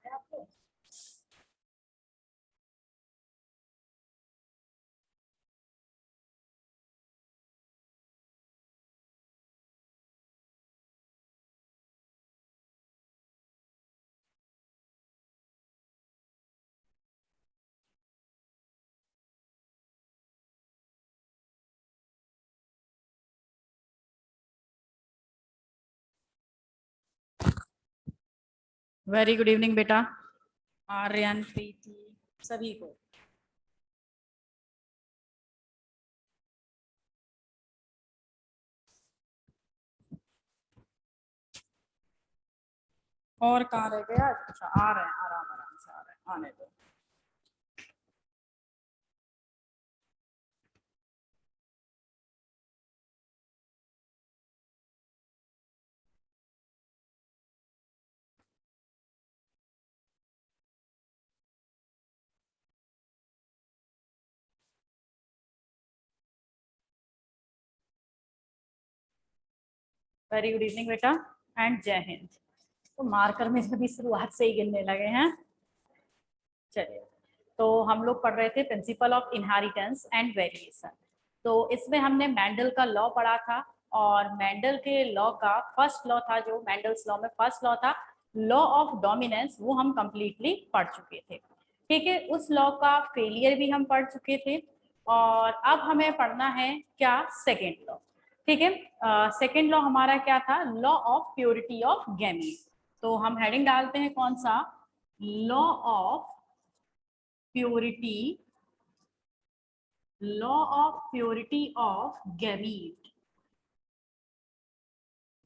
है आपको? Very good evening बेटा, आर्यन, प्रीति, सभी को। और कहाँ रह गया? अच्छा, आ रहे हैं, आराम आराम से आ रहे हैं, आने दो। वेरी गुड इवनिंग बेटा एंड जय हिंद। तो मार्कर में भी शुरुआत से ही गिनने लगे हैं। चलिए, तो हम लोग पढ़ रहे थे principle of inheritance and variation. तो इसमें हमने मेंडल का लॉ पढ़ा था, और मेंडल के लॉ का फर्स्ट लॉ था, जो मेंडल्स लॉ में फर्स्ट लॉ था, लॉ ऑफ डोमिनेंस, वो हम कंप्लीटली पढ़ चुके थे। ठीक है, उस लॉ का फेलियर भी हम पढ़ चुके थे, और अब हमें पढ़ना है क्या? Second law. ठीक है, सेकेंड लॉ हमारा क्या था? Law of purity of gamete. तो हम हेडिंग डालते हैं कौन सा? Law of purity, law of purity of gamete,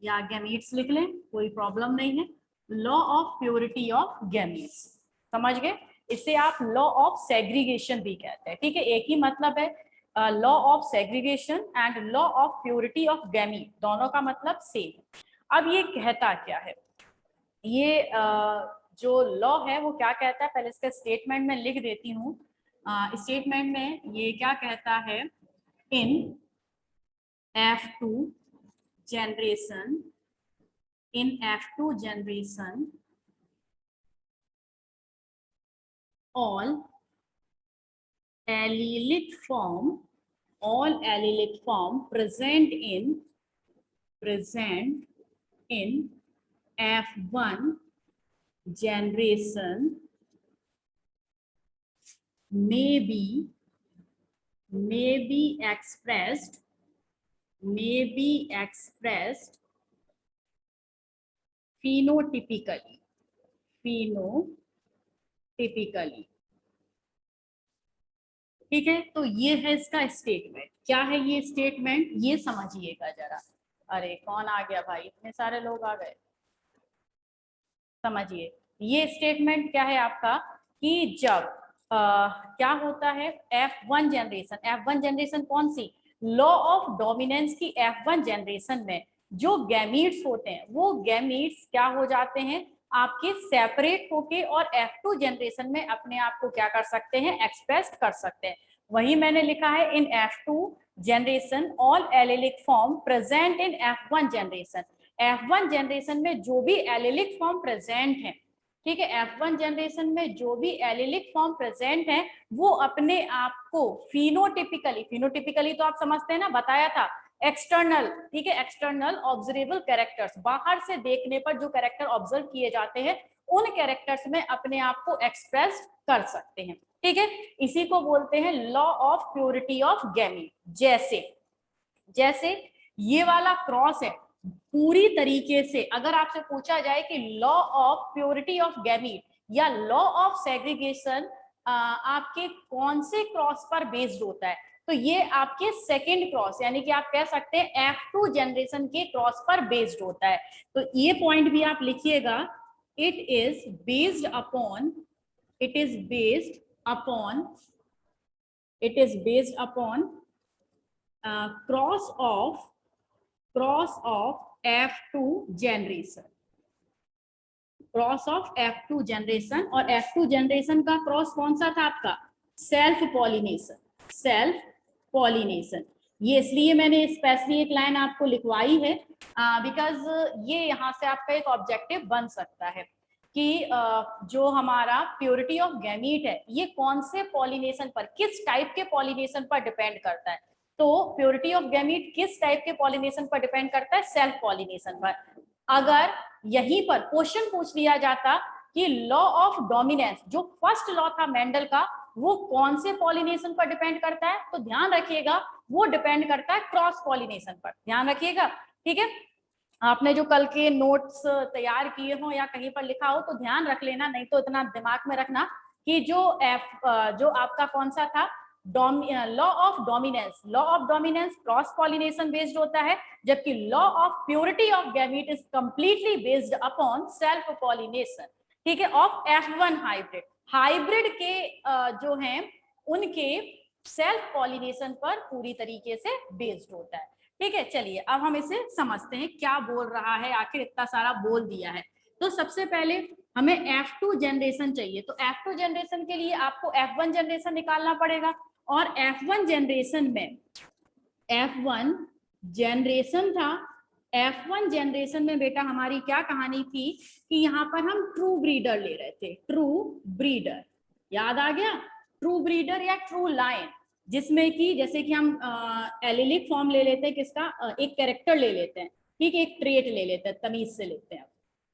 या गैमीट्स लिख लें, कोई प्रॉब्लम नहीं है। Law of purity of gametes, समझ गए? इसे आप लॉ ऑफ सेग्रीगेशन भी कहते हैं। ठीक है, एक ही मतलब है, law of segregation and law of purity of gamete, दोनों का मतलब सेम। अब ये कहता क्या है? ये जो लॉ है वो क्या कहता है, पहले इसका स्टेटमेंट में लिख देती हूँ। स्टेटमेंट में ये क्या कहता है? इन F2 generation, in F2 generation, all allelic form present in F1 generation may be expressed phenotypically। ठीक है, तो ये है इसका स्टेटमेंट। क्या है ये स्टेटमेंट? ये समझिएगा जरा। अरे कौन आ गया भाई, इतने सारे लोग आ गए। समझिए, ये स्टेटमेंट क्या है आपका, कि जब क्या होता है, F1 जनरेशन कौन सी? लॉ ऑफ डोमिनेंस की F1 जनरेशन में जो गैमीट्स होते हैं, वो गैमीट्स क्या हो जाते हैं आपके? सेपरेट होके, और F2 जनरेशन में अपने आप को क्या कर सकते हैं? एक्सप्रेस कर सकते हैं। वही मैंने लिखा है, इन F2 generation all allylic form present in F1 generation. F1 generation में जो भी एलिलिक फॉर्म प्रेजेंट है, ठीक है, F1 जनरेशन में जो भी एलिलिक फॉर्म प्रेजेंट है, वो अपने आप को फिनोटिपिकली तो आप समझते हैं ना, बताया था, एक्सटर्नल, ठीक है, एक्सटर्नल ऑब्जर्वेबल कैरेक्टर्स, बाहर से देखने पर जो कैरेक्टर ऑब्जर्व किए जाते हैं, उन कैरेक्टर्स में अपने आप को एक्सप्रेस कर सकते हैं। ठीक है, इसी को बोलते हैं law of purity of gamete. जैसे ये वाला क्रॉस है, पूरी तरीके से अगर आपसे पूछा जाए कि law of purity of gamete या लॉ ऑफ सेग्रीगेशन आपके कौन से क्रॉस पर बेस्ड होता है, तो ये आपके सेकेंड क्रॉस, यानी कि आप कह सकते हैं F2 जनरेशन के क्रॉस पर बेस्ड होता है। तो ये पॉइंट भी आप लिखिएगा, it is based upon cross of F2 generation, cross of F2 generation. और F2 जनरेशन का क्रॉस कौन सा था आपका? Self pollination. ये इसलिए मैंने स्पेशली एक लाइन आपको लिखवाई है, बिकॉज ये यहाँ से आपका एक ऑब्जेक्टिव बन सकता है। कि जो हमारा प्योरिटी ऑफ गैमीट है ये कौन से पॉलिनेशन पर, किस टाइप के पॉलिनेशन पर डिपेंड करता है। तो प्योरिटी ऑफ गैमीट किस टाइप के पॉलिनेशन पर डिपेंड करता है, सेल्फ पॉलिनेशन पर। अगर यहीं पर क्वेश्चन पूछ लिया जाता कि लॉ ऑफ डोमिनेंस, जो फर्स्ट लॉ था मेंडल का, वो कौन से पॉलिनेशन पर डिपेंड करता है, तो ध्यान रखिएगा वो डिपेंड करता है क्रॉस पॉलिनेशन पर। ध्यान रखिएगा, ठीक है। आपने जो कल के नोट्स तैयार किए हो या कहीं पर लिखा हो तो ध्यान रख लेना, नहीं तो इतना दिमाग में रखना कि जो आपका कौन सा था, law of dominance, law of dominance cross pollination based होता है, जबकि law of purity of gamete is completely based upon self pollination, ठीक है, ऑफ F1 हाइब्रिड। हाइब्रिड के जो हैं उनके सेल्फ पॉलिनेशन पर पूरी तरीके से बेस्ड होता है, ठीक है। चलिए अब हम इसे समझते हैं क्या बोल रहा है, आखिर इतना सारा बोल दिया है। तो सबसे पहले हमें F2 जनरेशन चाहिए, तो F2 जनरेशन के लिए आपको F1 जनरेशन निकालना पड़ेगा, और F1 जनरेशन में F1 जनरेशन था, F1 जनरेशन में बेटा हमारी क्या कहानी थी कि यहाँ पर हम ट्रू ब्रीडर ले रहे थे, ट्रू ब्रीडर, याद आ गया, ट्रू ब्रीडर या ट्रू लाइन, जिसमें कि जैसे कि हम एलिलिक फॉर्म ले लेते हैं किसका, एक कैरेक्टर ले लेते हैं, ठीक है, एक ट्रेट ले लेते हैं, तमीज से लेते हैं,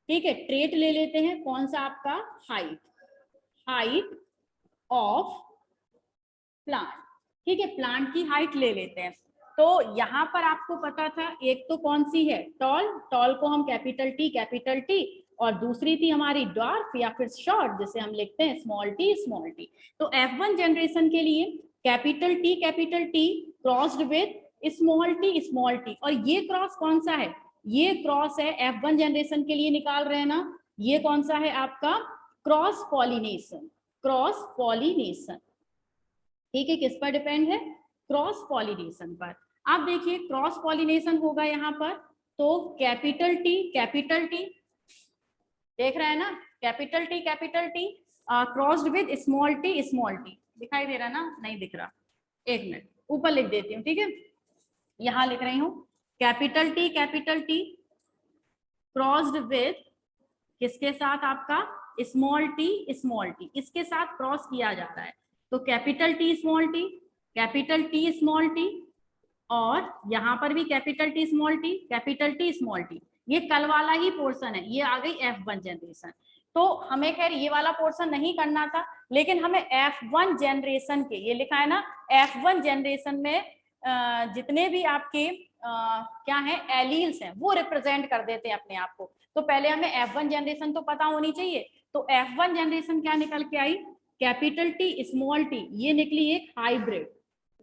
ठीक है, ट्रेट ले लेते हैं, कौन सा आपका, हाइट, हाइट ऑफ प्लांट, ठीक है, प्लांट की हाइट ले लेते हैं। तो यहाँ पर आपको पता था एक तो कौन सी है, टॉल, टॉल को हम कैपिटल टी, और दूसरी थी हमारी ड्वार्फ या फिर शॉर्ट, जिसे हम लिखते हैं स्मॉल टी, स्मॉल टी। तो F1 जनरेशन के लिए capital T crossed with small T, और ये क्रॉस कौन सा है, ये क्रॉस है F1 जनरेशन के लिए निकाल रहे हैं ना, ये कौन सा है आपका, क्रॉस पॉलिनेशन, क्रॉस पॉलिनेशन, ठीक है, किस पर डिपेंड है, क्रॉस पॉलिनेशन पर। आप देखिए क्रॉस पॉलिनेशन होगा यहाँ पर, तो कैपिटल टी देख रहे हैं ना, capital T crossed with small T, दिखाई दे रहा है ना, नहीं दिख रहा, एक मिनट ऊपर लिख देती हूँ, ठीक है, यहाँ लिख रही हूँ कैपिटल टी क्रॉस्ड विद किसके साथ, आपका स्मॉल टी, इसके साथ क्रॉस किया जा रहा है, तो कैपिटल टी स्मॉल टी, और यहाँ पर भी कैपिटल टी स्मॉल टी, ये कल वाला ही पोर्शन है, ये आ गई F1 जनरेशन। तो हमें खैर ये वाला पोर्शन नहीं करना था, लेकिन हमें F1 जनरेशन के, ये लिखा है ना, F1 जनरेशन में जितने भी आपके क्या है एलील्स हैं वो रिप्रेजेंट कर देते हैं अपने आप को। तो पहले हमें F1 जनरेशन तो पता होनी चाहिए, तो F1 जनरेशन क्या निकल के आई, कैपिटल टी स्मॉल टी, ये निकली एक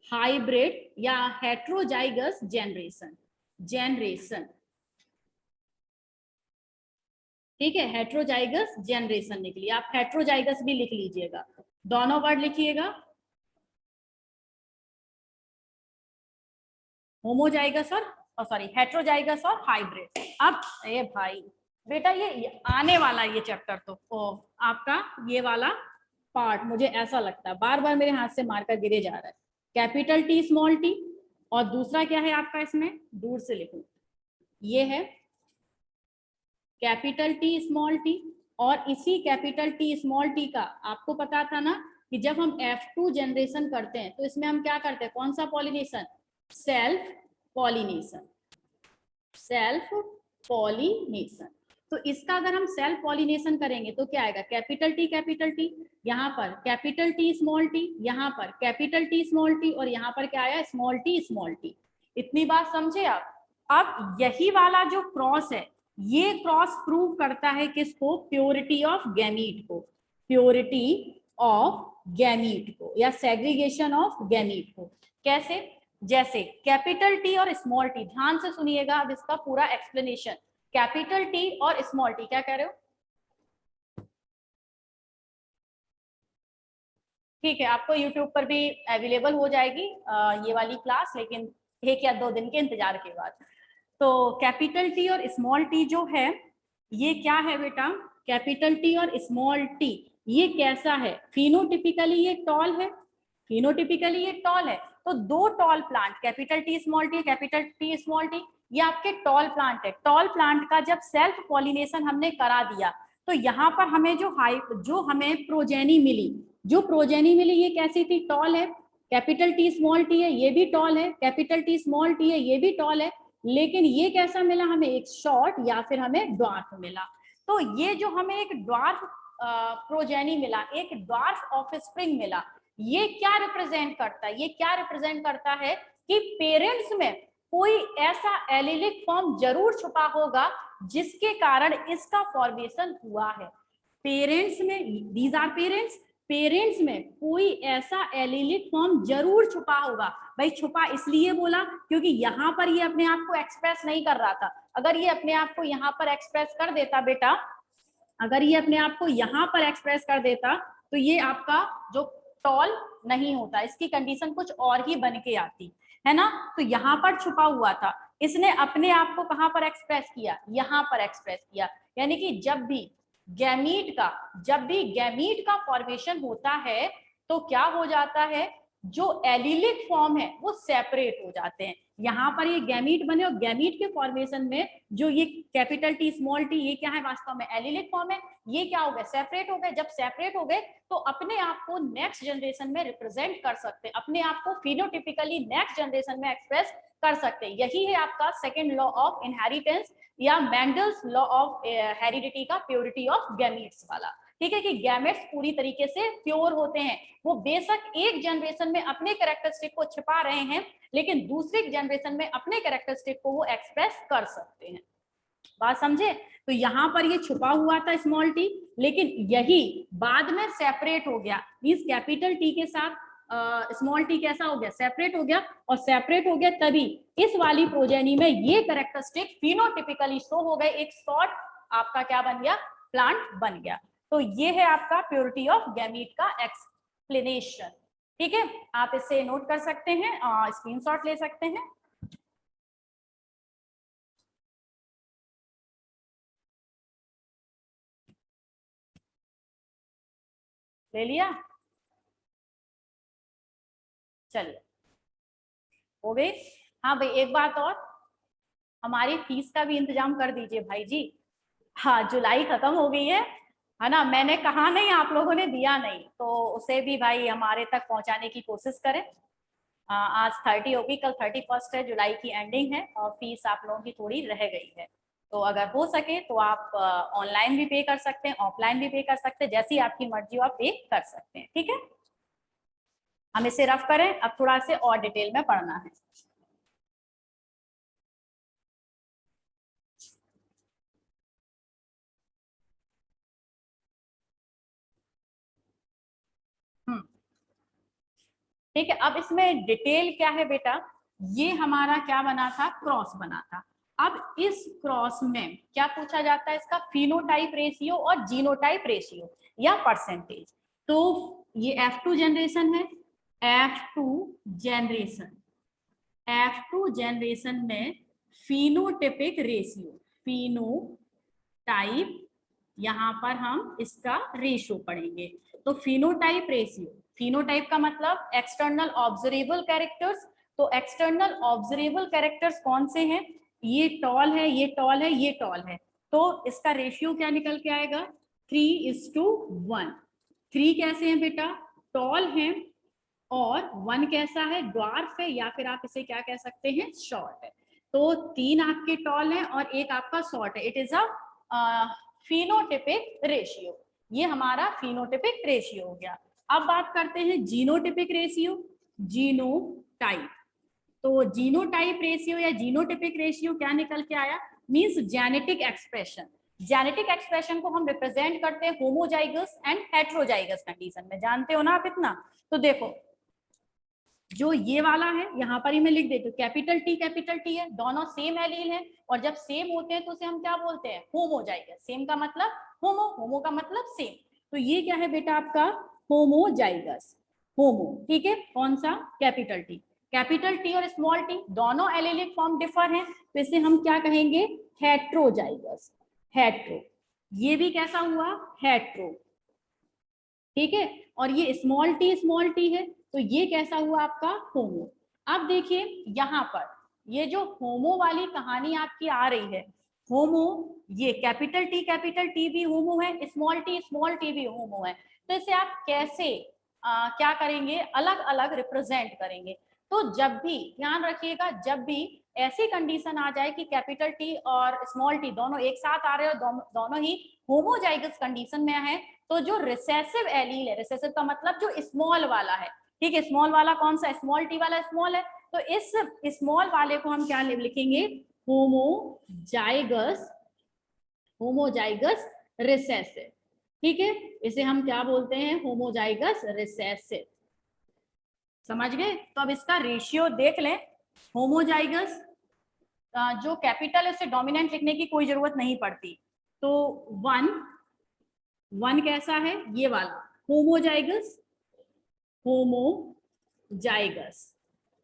हाइब्रिड या हेट्रोजाइगस जनरेशन, ठीक है, हेट्रोजाइगस जनरेशन निकली। आप हेट्रोजाइगस भी लिख लीजिएगा, दोनों वर्ड लिखिएगा, होमोजाइगस और सॉरी हेट्रोजाइगस और हाइब्रिड। अब ए भाई बेटा ये आने वाला ये चैप्टर तो आपका ये वाला पार्ट मुझे ऐसा लगता है बार बार मेरे हाथ से मारकर गिरे जा रहा है, कैपिटल टी स्मॉल टी, और दूसरा क्या है आपका, इसमें दूर से लिखूं, ये है कैपिटल टी स्मॉल टी, और इसी कैपिटल टी स्मॉल टी का आपको पता था ना कि जब हम F2 जनरेशन करते हैं तो इसमें हम क्या करते हैं, कौन सा पॉलिनेशन, सेल्फ पॉलिनेशन। तो इसका अगर हम सेल्फ पॉलिनेशन करेंगे तो क्या आएगा, कैपिटल टी, यहाँ पर कैपिटल टी स्मॉल टी, यहाँ पर कैपिटल टी स्मॉल टी, और यहाँ पर क्या आया, स्मॉल टी। इतनी बात समझे आप। अब यही वाला जो क्रॉस है, ये क्रॉस प्रूव करता है किसको, प्योरिटी ऑफ गैमीट को या सेग्रीगेशन ऑफ गैमीट को। कैसे, जैसे कैपिटल टी और स्मॉल टी, ध्यान से सुनिएगा अब इसका पूरा एक्सप्लेनेशन। कैपिटल टी और स्मॉल टी, क्या कह रहे हो, ठीक है, आपको YouTube पर भी अवेलेबल हो जाएगी ये वाली क्लास, लेकिन 1 या 2 दिन के इंतजार के बाद। तो कैपिटल टी और स्मॉल टी जो है ये क्या है बेटा, कैपिटल टी और स्मॉल टी ये कैसा है, फिनोटिपिकली ये टॉल है, तो 2 tall plant, capital T small T, ये आपके टॉल प्लांट है। टॉल प्लांट का जब सेल्फ पॉलिनेशन हमने करा दिया तो यहाँ पर हमें जो हमें प्रोजेनी मिली, ये कैसी थी, टॉल है, कैपिटल टी स्मॉल टी है, ये भी टॉल है, कैपिटल टी स्मॉल टी है, ये भी टॉल है, लेकिन ये कैसा मिला हमें, एक शॉर्ट या फिर हमें ड्वार्फ मिला। तो ये जो हमें एक ड्वार्फ प्रोजेनी मिला, एक ड्वार्फ ऑफस्प्रिंग मिला, ये क्या रिप्रेजेंट करता है, ये क्या रिप्रेजेंट करता है कि पेरेंट्स में कोई ऐसा एलिलिक फॉर्म जरूर छुपा होगा जिसके कारण इसका फॉर्मेशन हुआ है। पेरेंट्स में, दीज आर पेरेंट्स में कोई ऐसा एलिलिक फॉर्म जरूर छुपा होगा। भाई छुपा इसलिए बोला क्योंकि यहाँ पर ये अपने आप को एक्सप्रेस नहीं कर रहा था। अगर ये अपने आप को यहाँ पर एक्सप्रेस कर देता बेटा, अगर ये अपने आप को यहाँ पर एक्सप्रेस कर देता तो ये आपका जो टॉल नहीं होता, इसकी कंडीशन कुछ और ही बन के आती है ना। तो यहाँ पर छुपा हुआ था, इसने अपने आप को कहाँ पर एक्सप्रेस किया, यहाँ पर एक्सप्रेस किया। यानी कि जब भी गैमीट का फॉर्मेशन होता है तो क्या हो जाता है, जो एलिलिक फॉर्म है वो सेपरेट हो जाते हैं। यहाँ पर ये गैमीट बने और गैमीट के फॉर्मेशन में जो ये कैपिटल टी स्मॉल टी, ये क्या है, वास्तव में एलिलिक फॉर्म है। ये क्या हो गए, सेपरेट हो गए। जब सेपरेट हो गए तो अपने आप को नेक्स्ट जनरेशन में रिप्रेजेंट कर सकते हैं, अपने आप को फिनोटिपिकली नेक्स्ट जनरेशन में एक्सप्रेस कर सकते हैं। यही है आपका सेकेंड लॉ ऑफ इनहेरिटेंस या मेंडल्स लॉ ऑफ हेरिडिटी का, प्योरिटी ऑफ गैमीट्स वाला। ठीक है, कि गैमेट्स पूरी तरीके से प्योर होते हैं। वो बेशक एक जनरेशन में अपने कैरेक्टरिस्टिक को छिपा रहे हैं, लेकिन दूसरी जनरेशन में अपने कैरेक्टरिस्टिक को वो एक्सप्रेस कर सकते हैं। बात समझे। तो यहाँ पर ये छुपा हुआ था स्मॉल टी, लेकिन यही बाद में सेपरेट हो गया। मींस कैपिटल टी के साथ स्मॉल टी कैसा हो गया, सेपरेट हो गया। और सेपरेट हो गया तभी इस वाली प्रोजेनी में ये कैरेक्टरिस्टिक फिनोटिपिकली शो हो गए, एक शॉर्ट आपका क्या बन गया, प्लांट बन गया। तो ये है आपका प्योरिटी ऑफ गैमीट का एक्सप्लेनेशन। ठीक है, आप इसे नोट कर सकते हैं, स्क्रीनशॉट ले सकते हैं। ले लिया, चलिए हो गई। हाँ भाई एक बात और, हमारी फीस का भी इंतजाम कर दीजिए भाई जी। हाँ जुलाई खत्म हो गई है ना। मैंने कहा नहीं, आप लोगों ने दिया नहीं, तो उसे भी भाई हमारे तक पहुंचाने की कोशिश करें। आज 30 होगी, कल 31 है, जुलाई की एंडिंग है और फीस आप लोगों की थोड़ी रह गई है। तो अगर हो सके तो आप ऑनलाइन भी पे कर सकते हैं, ऑफलाइन भी पे कर सकते हैं, जैसी आपकी मर्जी हो आप पे कर सकते हैं। ठीक है, हम इसे रफ करें, अब थोड़ा से और डिटेल में पढ़ना है। ठीक है, अब इसमें डिटेल क्या है बेटा, ये हमारा क्या बना था, क्रॉस बना था। अब इस क्रॉस में क्या पूछा जाता है, इसका फिनोटाइप रेशियो और जीनोटाइप रेशियो या परसेंटेज। तो ये F2 जनरेशन है, F2 जनरेशन, F2 जनरेशन में फिनोटिपिक रेशियो, फिनोटाइप, यहाँ पर हम इसका रेशियो पढ़ेंगे। तो फिनोटाइप रेशियो, फिनोटाइप का मतलब एक्सटर्नल ऑब्जर्वेबल कैरेक्टर्स। तो एक्सटर्नल ऑब्जर्वेबल कैरेक्टर्स कौन से हैं, ये टॉल है, ये टॉल है, ये टॉल है। तो इसका रेशियो क्या निकल के आएगा, 3:1। 3 कैसे हैं बेटा, टॉल है, और 1 कैसा है, ड्वार्फ है, या फिर आप इसे क्या कह सकते हैं, शॉर्ट है। तो 3 आपके टॉल है और 1 आपका शॉर्ट है। It is a phenotypic ratio, ये हमारा फिनोटिपिक रेशियो हो गया। अब बात करते हैं जीनोटिपिक रेशियो, जीनोटाइप। तो जीनोटाइप रेशियो या जीनोटिपिक रेशियो क्या निकल के आया, means genetic expression. Genetic expression को हम रिप्रेजेंट करते हैं होमोजाइगस एंड हेट्रोजाइगस कंडीशन में, जानते हो ना आप इतना। तो देखो जो ये वाला है, यहाँ पर ही मैं लिख देती हूँ, कैपिटल टी है, दोनों सेम एलील है, और जब सेम होते हैं तो उसे हम क्या बोलते हैं, होमोजाइगस। सेम का मतलब होमो, होमो का मतलब सेम। तो ये क्या है बेटा आपका, होमोजाइगस, होमो। ठीक है, कौन सा, कैपिटल टी और स्मॉल टी दोनों एलिलिक फॉर्म डिफर हैं, तो इसे हम क्या कहेंगे, हेट्रोजाइगस, हेट्रो। ये भी कैसा हुआ, हेट्रो। ठीक है, और ये स्मॉल टी है, तो ये कैसा हुआ आपका, होमो। अब देखिए यहाँ पर ये जो होमो वाली कहानी आपकी आ रही है, होमो, ये कैपिटल टी भी होमो है, स्मॉल टी भी होमो है। तो इसे आप कैसे क्या करेंगे, अलग अलग रिप्रेजेंट करेंगे। तो जब भी ध्यान रखिएगा, जब भी ऐसी कंडीशन आ जाए कि कैपिटल टी और स्मॉल टी दोनों एक साथ आ रहे हो, दोनों ही होमोजाइगस कंडीशन में है, तो जो रिसेसिव एलील है, रिसेसिव का मतलब जो स्मॉल वाला है, ठीक है, स्मॉल वाला कौन सा, स्मॉल टी वाला स्मॉल है, तो इस स्मॉल वाले को हम क्या लिखेंगे, होमोजाइगस, होमोजाइगस रिसेसिव। ठीक है, इसे हम क्या बोलते हैं, होमोजाइगस रिसेसिव। समझ गए? तो अब इसका रेशियो देख लें। होमोजाइगस जो कैपिटल है उसे डोमिनेंट लिखने की कोई जरूरत नहीं पड़ती, तो 1, 1 कैसा है, ये वाला होमोजाइगस, होमोजाइगस,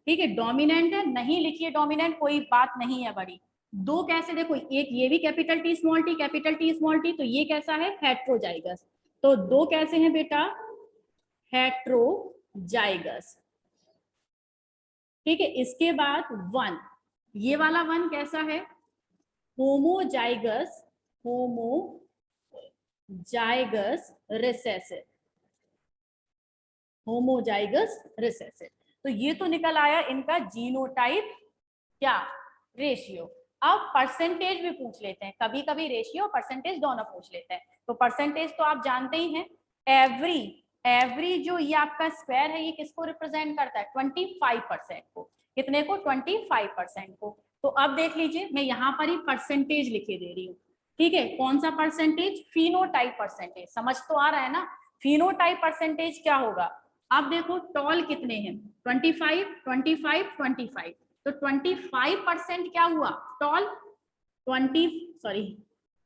ठीक है, डोमिनेंट है, नहीं लिखिए डोमिनेंट, कोई बात नहीं है बड़ी। दो कैसे, देखो एक ये भी capital T small T, capital T small T, तो ये कैसा है, हेट्रोजाइगस। तो दो कैसे हैं बेटा, हेट्रोजाइगस। ठीक है, इसके बाद 1, ये वाला 1 कैसा है, homozygous, homozygous recessive, homozygous recessive. तो ये तो निकल आया इनका जीनोटाइप क्या, रेशियो। अब परसेंटेज भी पूछ लेते हैं, कभी कभी रेशियो परसेंटेज दोनों पूछ लेते हैं। तो परसेंटेज तो आप जानते ही हैं, एवरी, एवरी जो ये आपका स्क्वायर है, ये किसको रिप्रेजेंट करता है, 25% को। कितने को, 25% को। तो अब देख लीजिए, मैं यहाँ पर ही परसेंटेज लिखे दे रही हूँ। ठीक है, कौन सा परसेंटेज, फिनोटाइप परसेंटेज। समझ तो आ रहा है ना, फिनोटाइप परसेंटेज क्या होगा। अब देखो टॉल कितने हैं, 25, 25, 25, तो 25% क्या हुआ, टॉल 20, सॉरी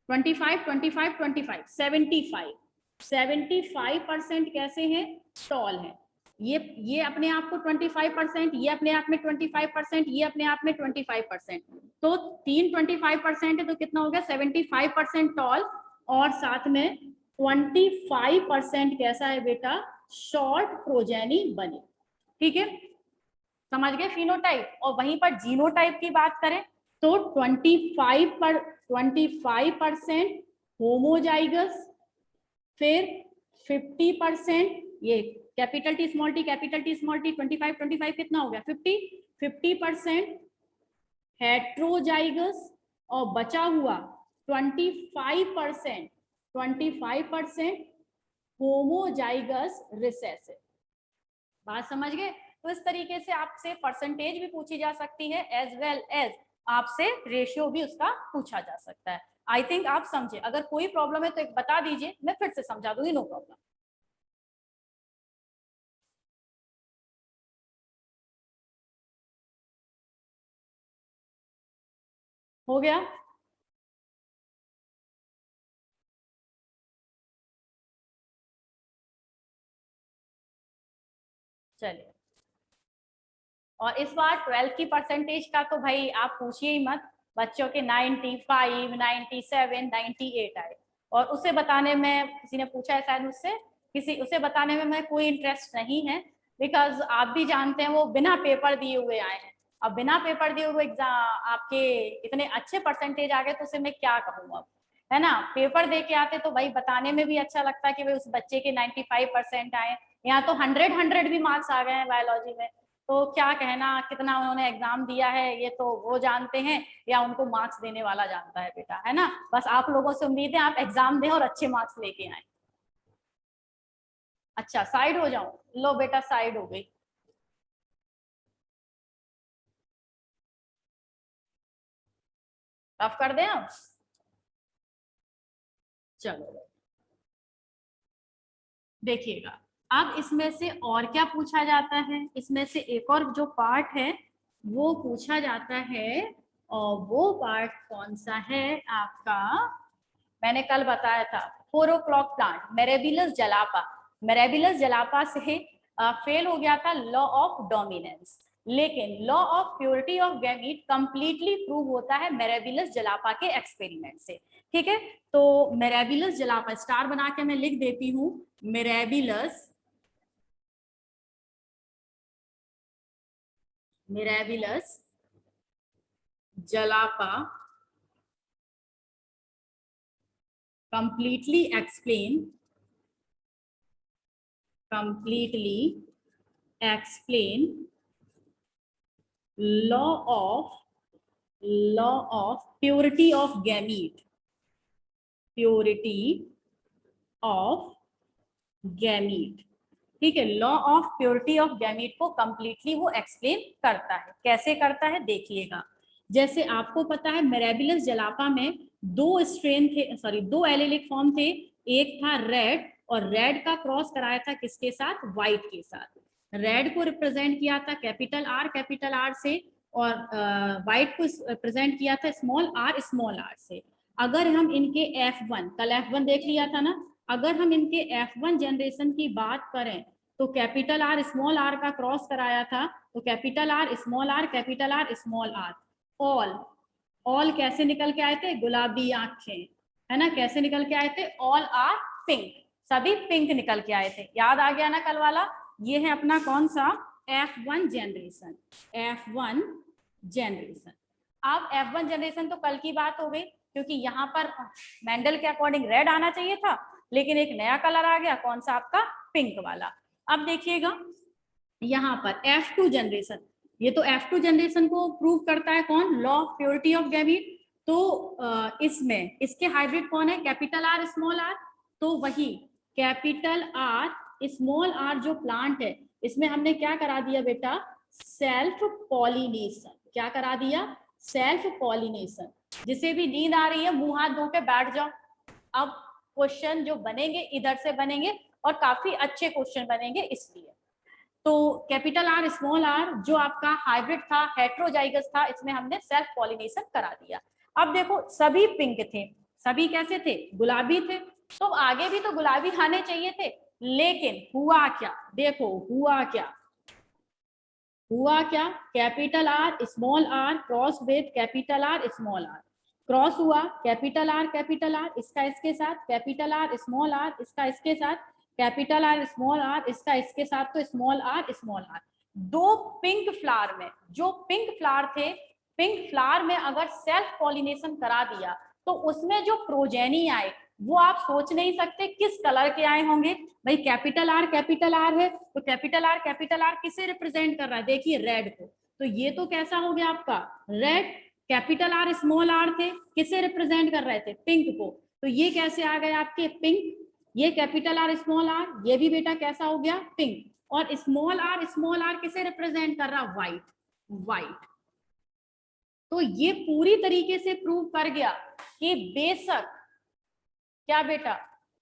25, 25, 25, 75, 75% कैसे हैं, टॉल है। ये अपने आप को 25%, ये अपने आप में 25%, ये अपने आप में 25%, तो तीन 25% है, तो कितना हो गया, 75% टॉल, और साथ में 25% कैसा है बेटा, शॉर्ट प्रोजेनी बने। ठीक है, समझ गए फिनोटाइप। और वहीं पर जीनोटाइप की बात करें तो 25% होमोजाइगस, फिर 50%, ये capital T small T, capital T small T, 25, 25 कितना हो गया, 50, 50% हेट्रोजाइगस, और बचा हुआ 25%, 25% होमोजाइगस रिसेसिव। बात समझ गए? तो इस तरीके से आपसे परसेंटेज भी पूछी जा सकती है, एज वेल एज आपसे रेशियो भी उसका पूछा जा सकता है। आई थिंक आप समझे। अगर कोई प्रॉब्लम है तो एक बता दीजिए, मैं फिर से समझा दूंगी, नो प्रॉब्लम। हो गया? चलिए, और इस बार 12th की परसेंटेज का तो भाई आप पूछिए ही मत। बच्चों के 95, 97, 98 आए, और उसे बताने में, किसी ने पूछा है शायद मुझसे, किसी उसे बताने में मैं कोई इंटरेस्ट नहीं है, बिकॉज आप भी जानते हैं वो बिना पेपर दिए हुए आए हैं। अब बिना पेपर दिए हुए एग्जाम आपके इतने अच्छे परसेंटेज आ गए, तो उसे मैं क्या कहूँ अब, है ना। पेपर दे के आते तो भाई बताने में भी अच्छा लगता है कि भाई उस बच्चे के 95% आए। यहाँ तो 100 भी मार्क्स आ गए हैं बायोलॉजी में, तो क्या कहना कितना उन्होंने एग्जाम दिया है ये तो वो जानते हैं, या उनको मार्क्स देने वाला जानता है बेटा, है ना। बस आप लोगों से उम्मीद है आप एग्जाम दें और अच्छे मार्क्स लेके आए। अच्छा, साइड हो जाऊं, लो बेटा साइड हो गई। रफ कर दें आप, चलो देखिएगा। अब इसमें से और क्या पूछा जाता है, इसमें से एक और जो पार्ट है वो पूछा जाता है, और वो पार्ट कौन सा है आपका, मैंने कल बताया था, 4 o'clock प्लांट, मेरेबिलस जलापा। मेरेबिलस जलापा से फेल हो गया था लॉ ऑफ डोमिनेंस, लेकिन law of purity of gamete completely prove होता है मेरेबिलस जलापा के एक्सपेरिमेंट से। ठीक है, तो मेरेबिलस जलापा स्टार बना के मैं लिख देती हूँ, मिरेबिलस, मिरेबिलस जलापा completely explain law of purity of gamete, ठीक है। Law of purity of gamete को कंप्लीटली वो एक्सप्लेन करता है। कैसे करता है देखिएगा। जैसे आपको पता है मिराबिलिस जलापा में दो एलिलिक फॉर्म थे। एक था रेड, और रेड का क्रॉस कराया था किसके साथ? व्हाइट के साथ। रेड को रिप्रेजेंट किया था कैपिटल आर से, और व्हाइट को रिप्रेजेंट किया था स्मॉल आर से। अगर हम इनके F1, कल F1 देख लिया था ना, अगर हम इनके F1 जनरेशन की बात करें तो कैपिटल आर स्मॉल आर का क्रॉस कराया था, तो capital R small R, capital R small R, all कैसे निकल के आए थे? गुलाबी आंखें, है ना। कैसे निकल के आए थे? ऑल आर पिंक, सभी पिंक निकल के आए थे। याद आ गया ना कल वाला? ये है अपना कौन सा? F1 generation. अब F1 जनरेशन तो कल की बात हो गई, क्योंकि यहाँ पर मेंडल के अकॉर्डिंग रेड आना चाहिए था, लेकिन एक नया कलर आ गया। कौन सा? आपका पिंक वाला। अब देखिएगा यहाँ पर F2 जनरेशन, ये तो F2 जनरेशन को प्रूव करता है कौन? Law of purity of gamete. तो इसमें इसके हाइब्रिड कौन है? Capital R small R. तो वही कैपिटल आर स्मॉल आर जो प्लांट है, इसमें हमने क्या करा दिया बेटा? Self pollination. क्या करा दिया? Self pollination. जिसे भी नींद आ रही है मुंह हाथ धो के बैठ जाओ। अब क्वेश्चन जो बनेंगे इधर से बनेंगे, और काफी अच्छे क्वेश्चन बनेंगे इसलिए। तो कैपिटल आर स्मॉल आर जो आपका हाइब्रिड था, हेट्रोजाइगस था, इसमें हमने सेल्फ पॉलिनेशन करा दिया। अब देखो सभी पिंक थे, सभी कैसे थे? गुलाबी थे। तो आगे भी तो गुलाबी आने चाहिए थे, लेकिन हुआ क्या? देखो हुआ क्या? Capital R small R cross with capital R small R, cross हुआ कैपिटल आर इसका इसके साथ, कैपिटल आर स्मॉल आर इसका इसके साथ, कैपिटल आर स्मॉल आर इसका इसके साथ, तो स्मॉल आर। दो पिंक फ्लावर में, जो पिंक फ्लावर थे, पिंक फ्लावर में अगर सेल्फ पॉलिनेशन करा दिया तो उसमें जो प्रोजेनी आए वो आप सोच नहीं सकते किस कलर के आए होंगे। भाई कैपिटल आर है, तो कैपिटल आर किसे रिप्रेजेंट कर रहा है? देखिए रेड को। तो ये तो कैसा हो गया आपका? Red. Capital R small R थे, किसे रिप्रेजेंट कर रहे थे? पिंक को। तो ये कैसे आ गए आपके? पिंक। ये कैपिटल आर स्मॉल आर, ये भी बेटा कैसा हो गया? पिंक। और स्मॉल आर किसे रिप्रेजेंट कर रहा? व्हाइट। तो ये पूरी तरीके से प्रूव कर गया कि बेशक, क्या बेटा?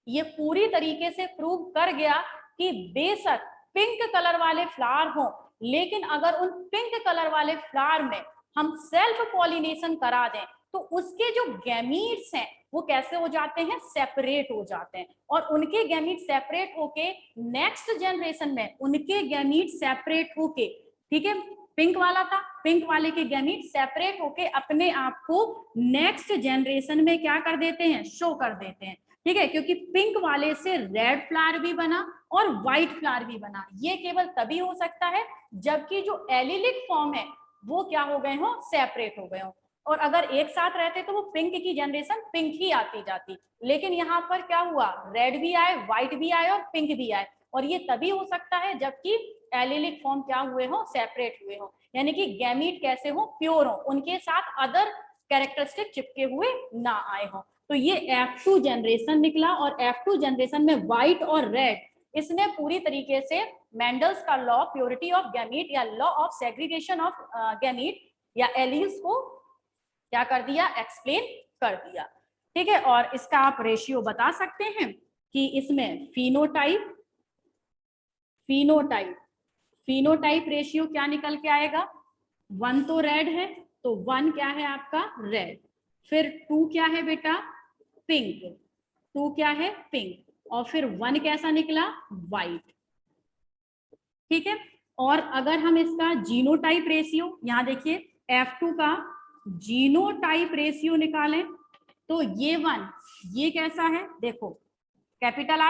ये पूरी तरीके से प्रूव कर गया कि बेशक पिंक कलर वाले फ्लावर हो, लेकिन अगर उन पिंक कलर वाले फ्लावर में हम सेल्फ पॉलिनेशन करा दें तो उसके जो गैमीट्स हैं वो कैसे हो जाते हैं? सेपरेट हो जाते हैं। और उनके गैमीट सेपरेट होके नेक्स्ट जनरेशन में उनके गैमीट सेपरेट होके, ठीक है, पिंक वाला था, पिंक वाले के गैमीट सेपरेट होके अपने आप को नेक्स्ट जनरेशन में क्या कर देते हैं? शो कर देते हैं। ठीक है, क्योंकि पिंक वाले से रेड फ्लावर भी बना और व्हाइट फ्लावर भी बना। ये केवल तभी हो सकता है जबकि जो एलिलिक फॉर्म है वो क्या हो गए हो? सेपरेट हो गए हो। और अगर एक साथ रहते तो वो पिंक की जनरेशन पिंक ही आती जाती, लेकिन यहाँ पर क्या हुआ? रेड भी आए, व्हाइट भी आए और पिंक भी आए। और ये तभी हो सकता है जबकि एलिलिक फॉर्म क्या हुए हो? सेपरेट हुए हो। यानी कि गैमीट कैसे हो? प्योर हो, उनके साथ अदर कैरेक्टरिस्टिक चिपके हुए ना आए हो। तो ये F2 जनरेशन निकला, और F2 जनरेशन में व्हाइट और रेड, इसने पूरी तरीके से मेंडल्स का लॉ प्योरिटी ऑफ गैमीट या law of segregation of gamete या एलील्स को क्या कर दिया? एक्सप्लेन कर दिया। ठीक है, और इसका आप रेशियो बता सकते हैं कि इसमें फिनोटाइप रेशियो क्या निकल के आएगा? 1 तो रेड है, तो 1 क्या है आपका? रेड। फिर 2 क्या है बेटा? पिंक। 2 क्या है? पिंक। और फिर 1 कैसा निकला? व्हाइट। ठीक है, और अगर हम इसका जीनोटाइप रेशियो, यहां देखिए F2 का जीनोटाइप रेशियो निकालें तो ये 1, ये कैसा है? देखो कैपिटल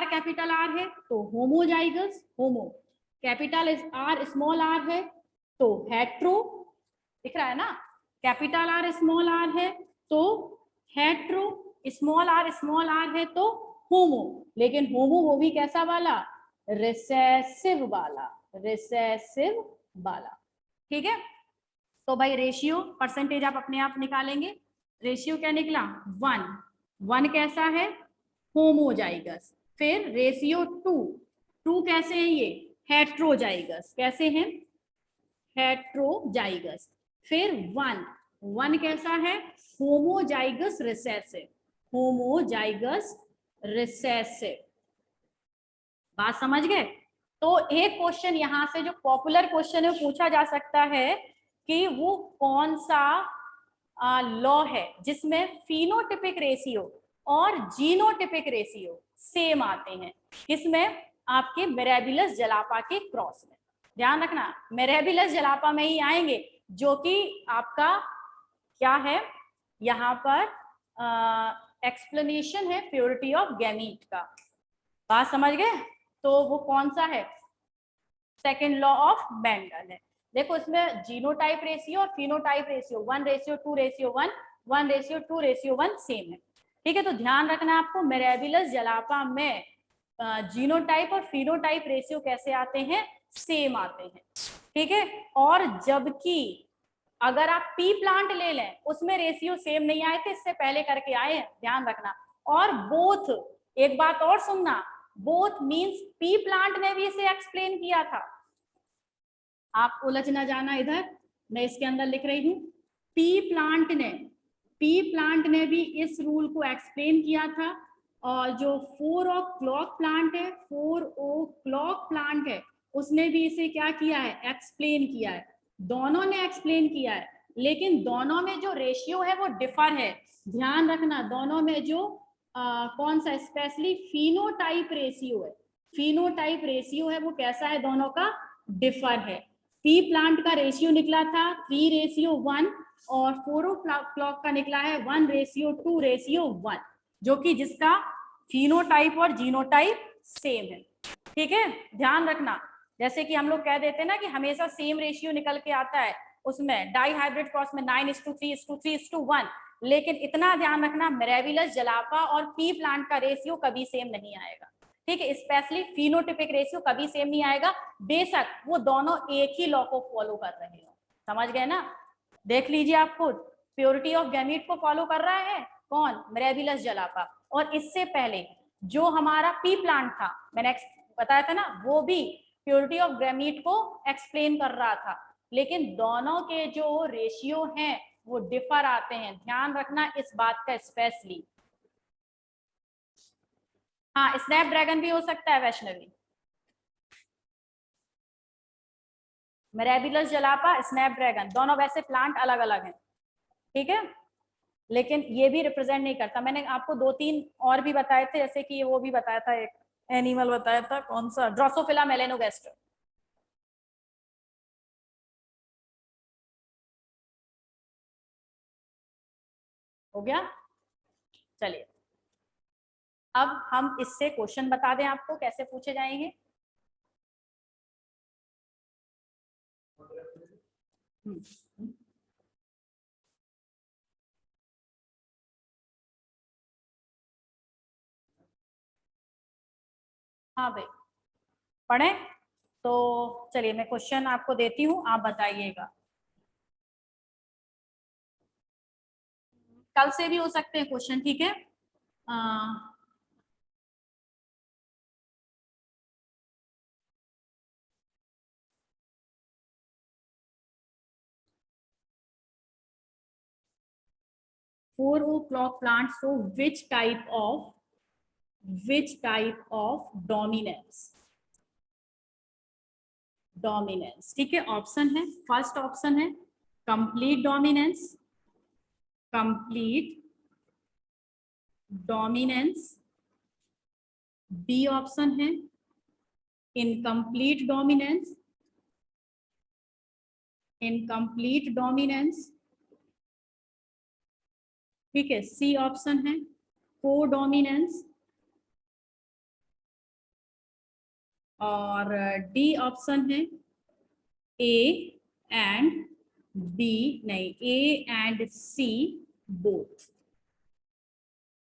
आर है तो homozygous, homo. Capital R small R है तो हेट्रो, दिख रहा है ना? कैपिटल आर स्मॉल आर है तो हेट्रो, स्मॉल आर है तो होमो, लेकिन होमो वो भी कैसा वाला, रिसेसिव वाला, रिसेसिव वाला। ठीक है, तो भाई रेशियो परसेंटेज आप अपने आप निकालेंगे। रेशियो क्या निकला, 1, 1 कैसा है, होमोजाइगस। फिर रेशियो 2, 2 कैसे है ये, हेट्रोजाइगस, कैसे हैं, हेट्रोजाइगस। फिर 1, 1 कैसा है, होमोजाइगस रिसेसिव, होमोजाइगस रिसेसिव। बात समझ गए। तो एक क्वेश्चन यहाँ से जो पॉपुलर क्वेश्चन है पूछा जा सकता है कि वो कौन सा लॉ है जिसमें फिनोटिपिक रेशियो और जीनोटिपिक रेशियो सेम आते हैं, किसमें, आपके मिरेबिलस जलापा के क्रॉस में। ध्यान रखना मिरेबिलस जलापा में ही आएंगे, जो कि आपका क्या है, यहाँ पर एक्सप्लेनेशन है प्योरिटी ऑफ गैमीट का। बात समझ गए। तो वो कौन सा है, सेकेंड लॉ ऑफ मेंडल है। देखो इसमें जीनोटाइप रेशियो और फिनोटाइप रेशियो 1:2:1, 1:2:1 सेम है। ठीक है, तो ध्यान रखना आपको मिरेबिलस जलापा में जीनोटाइप और फिनोटाइप रेशियो कैसे आते हैं, सेम आते हैं। ठीक है, और जबकि अगर आप पी प्लांट ले लें उसमें रेशियो सेम नहीं आए थे, इससे पहले करके आए हैं, ध्यान रखना। और बोथ, एक बात और सुनना, बोथ मींस पी प्लांट ने भी इसे एक्सप्लेन किया था। आप उलझ ना जाना, इधर मैं इसके अंदर लिख रही हूं, पी प्लांट ने भी इस रूल को एक्सप्लेन किया था। और जो 4 o'clock प्लांट है, 4 o'clock प्लांट है, उसने भी इसे क्या किया है, एक्सप्लेन किया है। दोनों ने एक्सप्लेन किया है, लेकिन दोनों में जो रेशियो है वो डिफर है। ध्यान रखना, दोनों में जो कौन सा, स्पेशली फिनोटाइप रेशियो है, फिनोटाइप रेशियो है वो कैसा है, दोनों का डिफर है। पी प्लांट का रेशियो निकला था 3:1 और 4 o'clock का निकला है 1:2:1, जो कि जिसका फिनोटाइप और जीनोटाइप सेम है। ठीक है, ध्यान रखना, जैसे कि हम लोग कह देते हैं ना कि हमेशा सेम रेशियो निकल के आता है, उसमें डाई हाइब्रिड क्रॉस में 9:3:3:1, लेकिन इतना ध्यान रखना मिरेबिलस जलापा और पी प्लांट का रेशियो कभी सेम नहीं आएगा। ठीक है, स्पेशली फिनोटिपिक रेशियो कभी सेम नहीं आएगा, बेशक वो दोनों एक ही लॉ को फॉलो कर रहे हो। समझ गए ना, देख लीजिए आप खुद, प्योरिटी ऑफ गैमीट को फॉलो कर रहा है कौन, मिरेबिलस जलापा। और इससे पहले जो हमारा पी प्लांट था, मैंने बताया था ना, वो भी प्योरिटी ऑफ गैमीट को एक्सप्लेन कर रहा था, लेकिन दोनों के जो रेशियो हैं वो डिफर आते हैं। ध्यान रखना इस बात का स्पेशली। हाँ, स्नैपड्रैगन भी हो सकता है वैष्णवी, मिरेबिलस जलापा, स्नैपड्रैगन, दोनों वैसे प्लांट अलग अलग हैं। ठीक है, लेकिन ये भी रिप्रेजेंट नहीं करता। मैंने आपको 2-3 और भी बताए थे, जैसे कि वो भी बताया था, एक एनिमल बताया था, कौन सा, ड्रोसोफिला मेलेनोगैस्ट्रा। हो गया, चलिए अब हम इससे क्वेश्चन बता दें आपको कैसे पूछे जाएंगे। हाँ भाई, पढ़े तो चलिए मैं क्वेश्चन आपको देती हूँ, आप बताइएगा। कल से भी हो सकते हैं क्वेश्चन, ठीक है। 4 o'clock plant, so which type of dominance, ठीक है। ऑप्शन है, फर्स्ट ऑप्शन है कंप्लीट डोमिनेंस, बी ऑप्शन है इनकम्प्लीट डोमिनेंस, ठीक है। सी ऑप्शन है कोडोमिनेंस, और डी ऑप्शन है ए एंड बी, नहीं, ए एंड सी बोथ।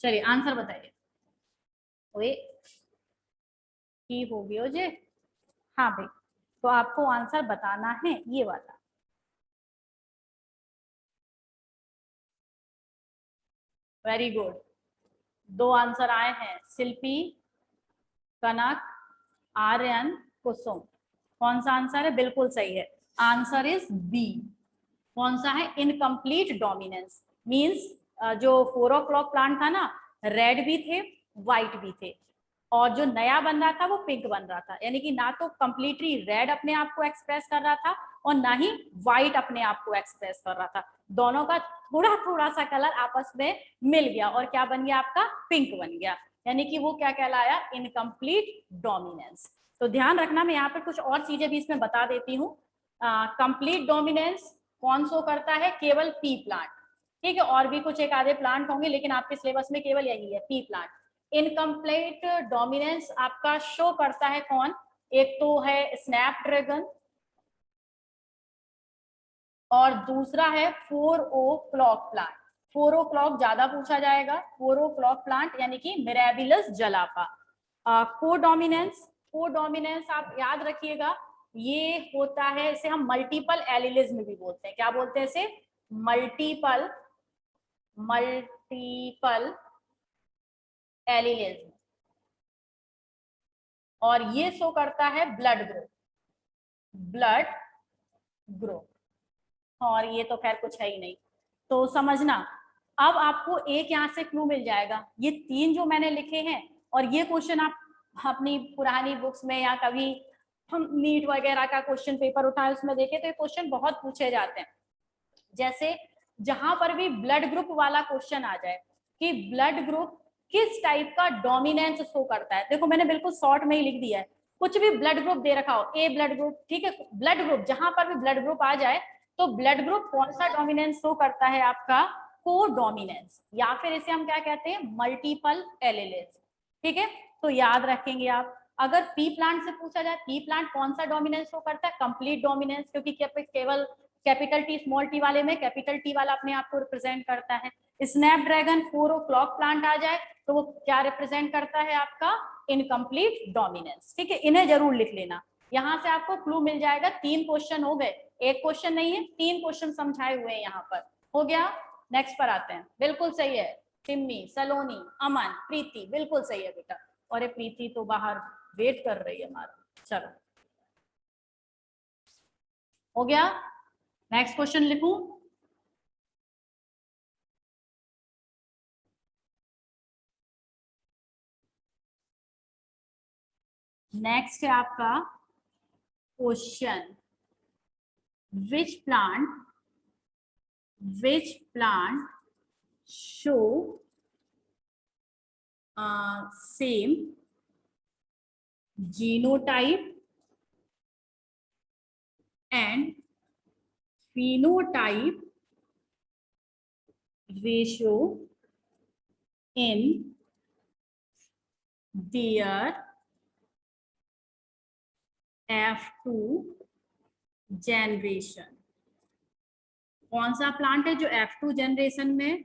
चलिए आंसर बताइए। ओए की हो गयो जे। हाँ भाई, तो आपको आंसर बताना है ये वाला। वेरी गुड, दो आंसर आए हैं, शिल्पी, कनक, आर्यन, कुसुम। कौन सा आंसर है? बिल्कुल सही है, आंसर इज बी। कौन सा है? Incomplete dominance. मीन्स जो 4 o'clock प्लांट था ना, रेड भी थे, व्हाइट भी थे, और जो नया बन रहा था वो पिंक बन रहा था। यानी कि ना तो कंप्लीटली रेड अपने आप को एक्सप्रेस कर रहा था और ना ही व्हाइट अपने आप को एक्सप्रेस कर रहा था। दोनों का थोड़ा थोड़ा सा कलर आपस में मिल गया और क्या बन गया? आपका पिंक बन गया। यानी कि वो क्या कहलाया? Incomplete dominance. तो ध्यान रखना, मैं यहाँ पे कुछ और चीजें भी इसमें बता देती हूँ। कंप्लीट डोमिनेंस कौन शो करता है? केवल पी प्लांट। ठीक है, और भी कुछ एक आधे प्लांट होंगे, लेकिन आपके सिलेबस में केवल यही है, पी प्लांट। इनकम्प्लीट डोमिनेंस आपका शो करता है कौन? एक तो है स्नैपड्रैगन और दूसरा है 4 o'clock प्लांट। 4 o'clock ज्यादा पूछा जाएगा, 4 o'clock प्लांट यानी कि मिराबिलस जलापा। कोडोमिनेंस, कोडोमिनेंस आप याद रखिएगा, ये होता है, इसे हम मल्टीपल एलिलिज्म भी बोलते हैं। क्या बोलते हैं इसे? Multiple, multiple allelism. और ये शो करता है ब्लड ग्रुप, ब्लड ग्रुप। और ये तो खैर कुछ है ही नहीं, तो समझना। अब आपको एक यहाँ से क्लू मिल जाएगा, ये तीन जो मैंने लिखे हैं, और ये क्वेश्चन आप अपनी पुरानी बुक्स में या कभी हम नीट वगैरह का क्वेश्चन पेपर उठाए उसमें देखे तो ये क्वेश्चन बहुत पूछे जाते हैं। जैसे जहां पर भी ब्लड ग्रुप वाला क्वेश्चन आ जाए कि ब्लड ग्रुप किस टाइप का डोमिनेंस शो करता है, देखो मैंने बिल्कुल शॉर्ट में ही लिख दिया है, कुछ भी ब्लड ग्रुप दे रखा हो, ए ब्लड ग्रुप, ठीक है, ब्लड ग्रुप जहां पर भी ब्लड ग्रुप आ जाए तो ब्लड ग्रुप कौन सा डोमिनेंस शो करता है? आपका को डोमिनेंस, या फिर इसे हम क्या कहते हैं? मल्टीपल एलिलिज। ठीक है, तो याद रखेंगे आप। अगर पी प्लांट से पूछा जाए, पी प्लांट कौन सा डोमिनेंस शो करता है? कंप्लीट डोमिनेंस, क्योंकि केवल कैपिटल टी स्मॉल टी वाले में कैपिटल टी वाला अपने आप को रिप्रेजेंट करता है। स्नैपड्रैगन 4 o'clock प्लांट आ जाए तो वो क्या रिप्रेजेंट करता है? आपका इनकम्प्लीट डोमिनेंस। ठीक है, इन्हें जरूर लिख लेना। यहाँ से आपको क्लू मिल जाएगा, 3 क्वेश्चन हो गए, एक क्वेश्चन नहीं है, 3 क्वेश्चन समझाए हुए हैं यहाँ पर। हो गया, नेक्स्ट पर आते हैं। बिल्कुल सही है, सिम्मी, सलोनी, अमन, प्रीति, बिल्कुल सही है बेटा। और ये प्रीति तो बाहर वेट कर रही है हमारा। चलो हो गया, नेक्स्ट क्वेश्चन लिखूं? नेक्स्ट है आपका question, which plant show same genotype and phenotype ratio in their F2 generation. कौन सा प्लांट है जो F2 जनरेशन में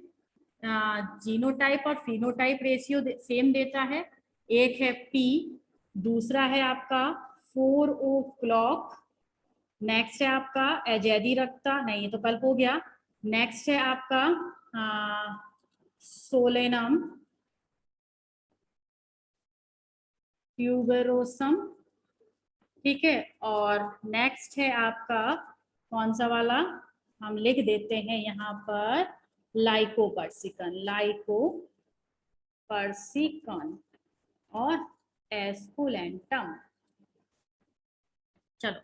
जीनोटाइप और फिनोटाइप रेशियो सेम देता है? एक है पी, दूसरा है आपका 4 o'clock, नेक्स्ट है आपका एजेडी रक्ता, नहीं ये तो कल हो गया। नेक्स्ट है आपका सोलेनम ट्यूबरोसम। ठीक है, और नेक्स्ट है आपका कौन सा वाला? हम लिख देते हैं यहाँ पर, लाइकोपर्सिकन, लाइकोपर्सिकन और एस्कुलेंटम। चलो,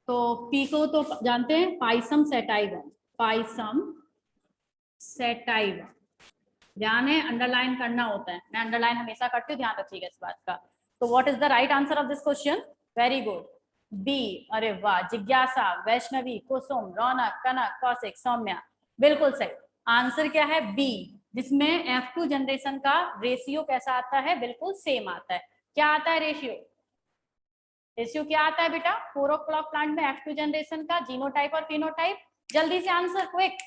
तो पी को तो जानते हैं, पाइसम सेटाइवम, पाइसम सेटाइवम। ध्यान है, अंडरलाइन करना होता है, मैं अंडरलाइन हमेशा करती हूँ, ध्यान रखिएगा इस बात का। तो what is the right answer of this question? Very good, B. अरे वाह, जिज्ञासा, वैष्णवी, कुसुम, रौनक, कनक, कौशिक, सौम्या, बिल्कुल सही। आंसर क्या है? बी, जिसमें F2 जनरेशन का रेशियो कैसा आता है? बिल्कुल सेम आता है। क्या आता है रेशियो? रेशियो क्या आता है बेटा 4 o'clock प्लांट में F2 जनरेशन का? जीनोटाइप और फिनोटाइप। जल्दी से आंसर, क्विक,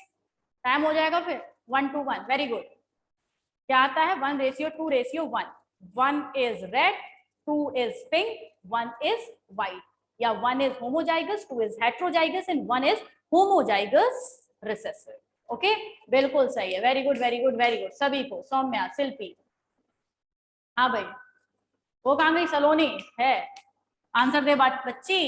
टाइम हो जाएगा फिर। 1 to 1, वेरी गुड। क्या आता है 1:2:1. 1 is red, 2 is pink, 1 is white. या 1 is homozygous, 2 is heterozygous and 1 is homozygous recessive. Okay बिल्कुल सही है, very good very good very good सभी को, सौम्या, शिल्पी, हाँ भाई, वो कहाँ गई, सलोनी है, आंसर दे बात बच्ची।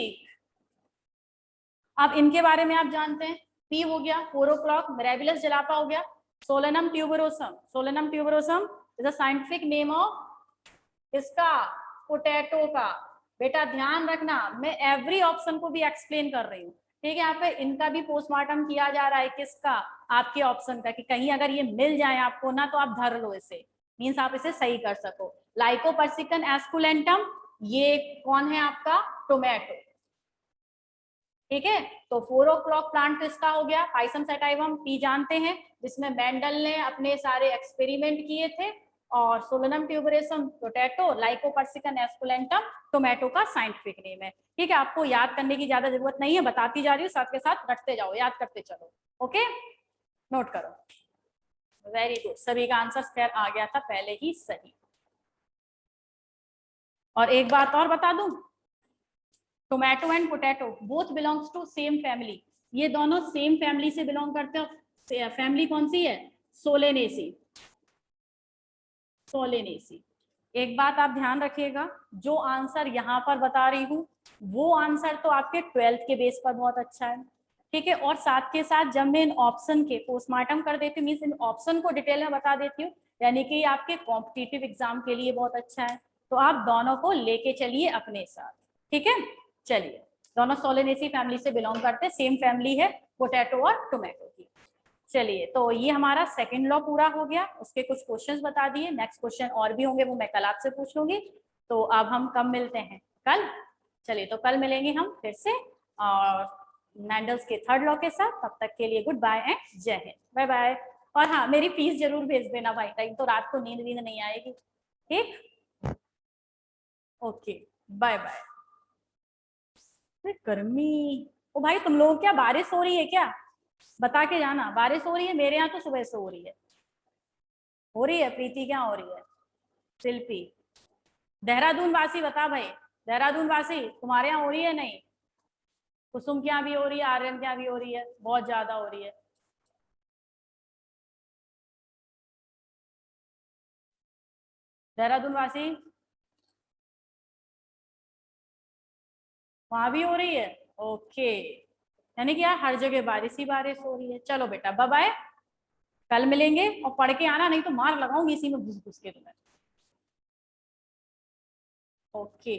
अब इनके बारे में आप जानते हैं, पी हो गया, 4 o'clock, मिराबिलस जलापा हो गया, Solanum tuberosum, Solanum tuberosum is a scientific name of इसका, पोटैटो का। बेटा ध्यान रखना, मैं एवरी ऑप्शन को भी एक्सप्लेन कर रही हूँ, ठीक है। यहाँ पे इनका भी पोस्टमार्टम किया जा रहा है, किसका, आपके ऑप्शन का, कि कहीं अगर ये मिल जाए आपको ना तो आप धर लो इसे, मीन्स आप इसे सही कर सको। लाइकोपर्सिकन एस्कुलेंटम, ये कौन है आपका, टोमेटो, ठीक है। तो 4 o'clock प्लांट किसका हो गया, पाइसम सैटाइवम, पी जानते हैं, जिसमें मेंडल ने अपने सारे एक्सपेरिमेंट किए थे। और सोलेनम ट्यूबरेसम पोटैटो, लाइकोपर्सिकन एस्कुलेंटम टोमेटो का साइंटिफिक नेम है, ठीक है। आपको याद करने की ज्यादा जरूरत नहीं है, बताती जा रही हूँ, साथ के साथ रटते जाओ, याद करते चलो, ओके, नोट करो, वेरी गुड, सभी का आंसर खैर आ गया था पहले ही सही। और एक बात और बता दूं, tomato and potato both belongs to same family, ये दोनों सेम फैमिली से बिलोंग करते हैं। फैमिली कौन सी है, सोलेनेसी, सोलेनेसी। एक बात आप ध्यान रखिएगा, जो आंसर यहाँ पर बता रही हूँ वो आंसर तो आपके 12th के बेस पर बहुत अच्छा है, ठीक है। और साथ के साथ जब मैं इन ऑप्शन के पोस्टमार्टम कर देती हूँ, मीन्स इन ऑप्शन को डिटेल में बता देती हूँ, यानी कि आपके कॉम्पिटिटिव एग्जाम के लिए बहुत अच्छा है। तो आप दोनों को लेके चलिए अपने साथ, ठीक है। चलिए, दोनों सोलेनेसी फैमिली से बिलोंग करते हैं, सेम फैमिली है पोटैटो और टोमेटो की। चलिए, तो ये हमारा सेकंड लॉ पूरा हो गया, उसके कुछ क्वेश्चंस बता दिए, नेक्स्ट क्वेश्चन और भी होंगे वो मैं कल आपसे पूछ लूंगी। तो अब हम कब मिलते हैं, कल। चलिए, तो कल मिलेंगे हम फिर से और मैंडल्स के थर्ड लॉ के साथ। तब तक के लिए गुड बाय एंड जय हिंद, बाय बाय। और हाँ, मेरी फीस जरूर भेज देना भाई, टाइम तो रात को नींद वींद नहीं आएगी, ठीक, ओके, बाय बाय। गर्मी, ओ भाई तुम लोग क्या बारिश हो रही है क्या, बता के जाना, बारिश हो रही है, मेरे यहाँ तो सुबह से हो रही है, हो रही है। प्रीति क्या हो रही है, शिल्पी, देहरादून वासी बता भाई, देहरादून वासी तुम्हारे यहाँ हो रही है नहीं, कुसुम के यहाँ भी हो रही है, आर्यन के यहाँ भी हो रही है, बहुत ज्यादा हो रही है। देहरादून वासी, वहां भी हो रही है, ओके, यानी कि यार हर जगह बारिश ही बारिश हो रही है। चलो बेटा बाय बाय, कल मिलेंगे, और पढ़ के आना, नहीं तो मार लगाऊंगी इसी में घुस घुस के तुम्हें, ओके।